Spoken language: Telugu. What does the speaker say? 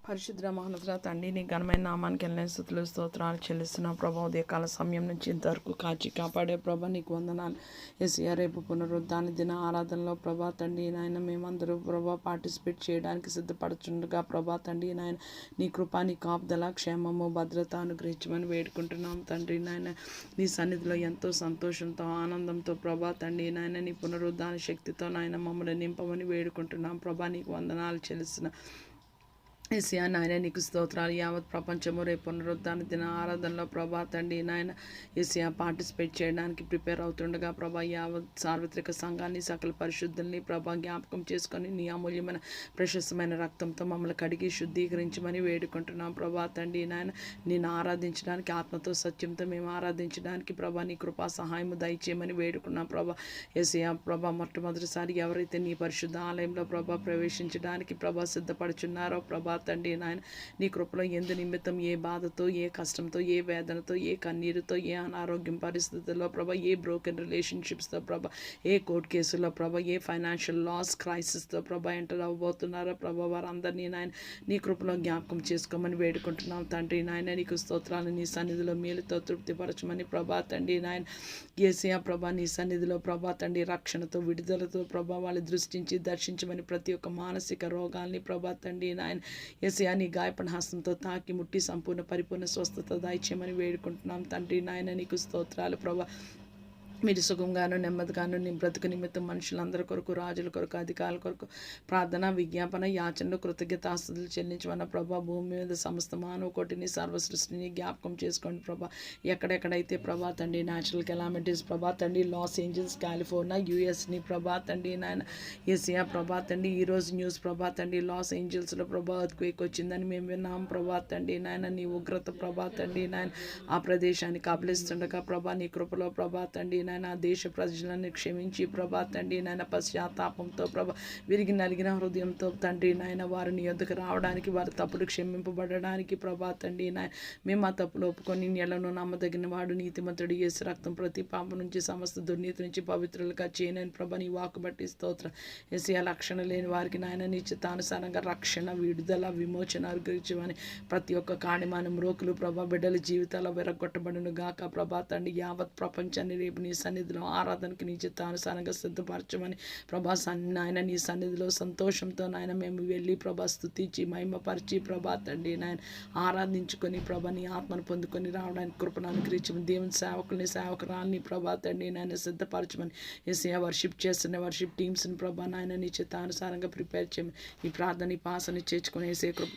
పరిశుద్ర మహోన్నతుల తండ్రి నీ ఘనమైన నామానికి వెళ్ళిన స్థుతులు స్తోత్రాలు చెల్లిస్తున్న ప్రభా ఉదయకాల సమయం నుంచి ఇంతవరకు కాచి కాపాడే ప్రభా నీకు వందనాలు. ఎస్ఐ రేపు పునరుద్ధాన దిన ఆరాధనలో ప్రభా తండ్రి నాయన మేమందరూ ప్రభా పార్టిసిపేట్ చేయడానికి సిద్ధపడుచుండగా ప్రభా తండ్రి నాయన నీ కృపా నీ కాపుదల క్షేమము భద్రత అనుగ్రహించమని వేడుకుంటున్నాం తండ్రి నాయన. నీ సన్నిధిలో ఎంతో సంతోషంతో ఆనందంతో ప్రభా తండ్రి నాయన నీ పునరుద్ధాన శక్తితో నాయన మమ్మల్ని నింపమని వేడుకుంటున్నాం ప్రభా నీకు వందనాలు చెల్లిస్తున్న ఏసియా నాయన నీకు స్తోత్రాలు. యావత్ ప్రపంచము రేపు పునరుద్ధాన దిన ఆరాధనలో ప్రభా తండ్రి నాయన ఏసియా పార్టిసిపేట్ చేయడానికి ప్రిపేర్ అవుతుండగా ప్రభా యావత్ సార్వత్రిక సంఘాన్ని సకల పరిశుద్ధుల్ని ప్రభా జ్ఞాపకం చేసుకొని నీ అమూల్యమైన ప్రశస్తమైన రక్తంతో మమ్మల్ని కడిగి శుద్ధీకరించమని వేడుకుంటున్నాం ప్రభా తండ్రి నాయన. నేను ఆరాధించడానికి ఆత్మతో సత్యంతో మేము ఆరాధించడానికి ప్రభా నీ కృపా సహాయము దయచేయమని వేడుకున్నాం ప్రభా. ఏసియా ప్రభా మొట్టమొదటిసారి ఎవరైతే నీ పరిశుద్ధ ఆలయంలో ప్రభా ప్రవేశించడానికి ప్రభా సిద్ధపడుచున్నారో ప్రభా తండ్రి నాయన నీ కృపలో ఎందు నిమిత్తం ఏ బాధతో ఏ కష్టంతో ఏ వేదనతో ఏ కన్నీరుతో ఏ అనారోగ్యం పరిస్థితుల్లో ప్రభా ఏ బ్రోకెన్ రిలేషన్షిప్స్తో ప్రభా ఏ కోర్టు కేసుల్లో ప్రభా ఏ ఫైనాన్షియల్ లాస్ క్రైసిస్తో ప్రభా ఎంటర్ అవ్వబోతున్నారో ప్రభా వారందరినీ నాయన నీ కృపలో జ్ఞాపకం చేసుకోమని వేడుకుంటున్నాం తండ్రి నాయన. నీకు స్తోత్రాలు. నీ సన్నిధిలో మేలుతో తృప్తిపరచమని ప్రభా తండ్రి నాయన. యేసయ్య ప్రభా నీ సన్నిధిలో ప్రభా తండ్రి రక్షణతో విడుదలతో ప్రభా వాళ్ళు దృష్టించి దర్శించమని ప్రతి ఒక్క మానసిక రోగాల్ని ప్రభా తండ్రి నాయన యేసయ్య నీ గాయపడిన హస్తంతో తాకి ముట్టి సంపూర్ణ పరిపూర్ణ స్వస్థత దయచేయమని వేడుకుంటున్నాం తండ్రి నాయన. నీకు స్తోత్రాలు ప్రభా. మీరు సుఖంగాను నెమ్మదిగాను నీ బ్రతుకు నిమిత్తం మనుషులందరి కొరకు రాజుల కొరకు అధికారుల కొరకు ప్రార్థన విజ్ఞాపన యాచనలు కృతజ్ఞతాస్తుతులు చెల్లించమన్న ప్రభా. భూమి మీద సమస్త మానవ కోటిని సర్వసృష్టిని జ్ఞాపకం చేసుకోండి ప్రభా. ఎక్కడెక్కడైతే ప్రభా తండ్రి న్యాచురల్ కెలామిటీస్ ప్రభా తండ్రి లాస్ ఏంజల్స్ కాలిఫోర్నియా యుఎస్ని ప్రభా తండ్రి నాయన ఏసియా ప్రభా తండ్రి ఈరోజు న్యూస్ ప్రభా తండ్రి లాస్ ఏంజల్స్లో ప్రభా ఎర్త్క్వేక్ వచ్చిందని మేము విన్నాం ప్రభా తండ్రి నాయన. నీ ఉగ్రత ప్రభా తండ్రి నాయన ఆ ప్రదేశాన్ని కబలిస్తుండగా ప్రభా నీ కృపలో ప్రభా తండ్రి నాయన దేశ ప్రజలను క్షమించి ప్రభా తండ్రి నాయన పశ్చాత్తాపంతో ప్రభా విరిగి నలిగిన హృదయంతో తండ్రి నాయన వారు నీ యొద్దకు రావడానికి వారి తప్పులు క్షమింపబడడానికి ప్రభా తండ్రి నాయన మేము ఆ తప్పులు ఒప్పుకొని నీళ్లను నమ్మదగిన వాడు నీతిమంతుడు యేసు రక్తం ప్రతి పాప నుంచి సమస్త దుర్నీతి నుంచి పవిత్రులుగా చేయనని ప్రభా నీ వాకు బట్టి స్తోత్రం. యేసయ్య రక్షణ లేని వారికి నాయన నీ చిత్తానుసారంగా రక్షణ విడుదల విమోచన అనుగ్రహించమని ప్రతి ఒక్క కాణిమాన మ్రోకులు ప్రభా బిడ్డల జీవితాల్లో విరగొట్టబడును గాక ప్రభా తండ్రి. యావత్ ప్రపంచాన్ని రేపు నీ సన్నిధిలో ఆరాధనకి నీ చిత్తానుసారంగా సిద్ధపరచమని ప్రభా నాయన నీ సన్నిధిలో సంతోషంతో నాయన మేము వెళ్ళి ప్రభా స్తుతించి మహిమపరిచి ప్రభా తండ్రి నాయన ఆరాధించుకొని ప్రభా నీ ఆత్మను పొందుకొని రావడానికి కృపను అనుగ్రహించమని దేవుని సేవకుల్ని సేవకురాల్ని ప్రభా తండ్రి నాయన సిద్ధపరచమని యేసయ్య వర్షిప్ చేస్తున్న వర్షిప్ టీమ్స్ని ప్రభా నాయన నీ చిత్తానుసారంగా ప్రిపేర్ చేయమని ఈ ప్రార్థన ఈ పాసని చేర్చుకొని యేసయ్య కృప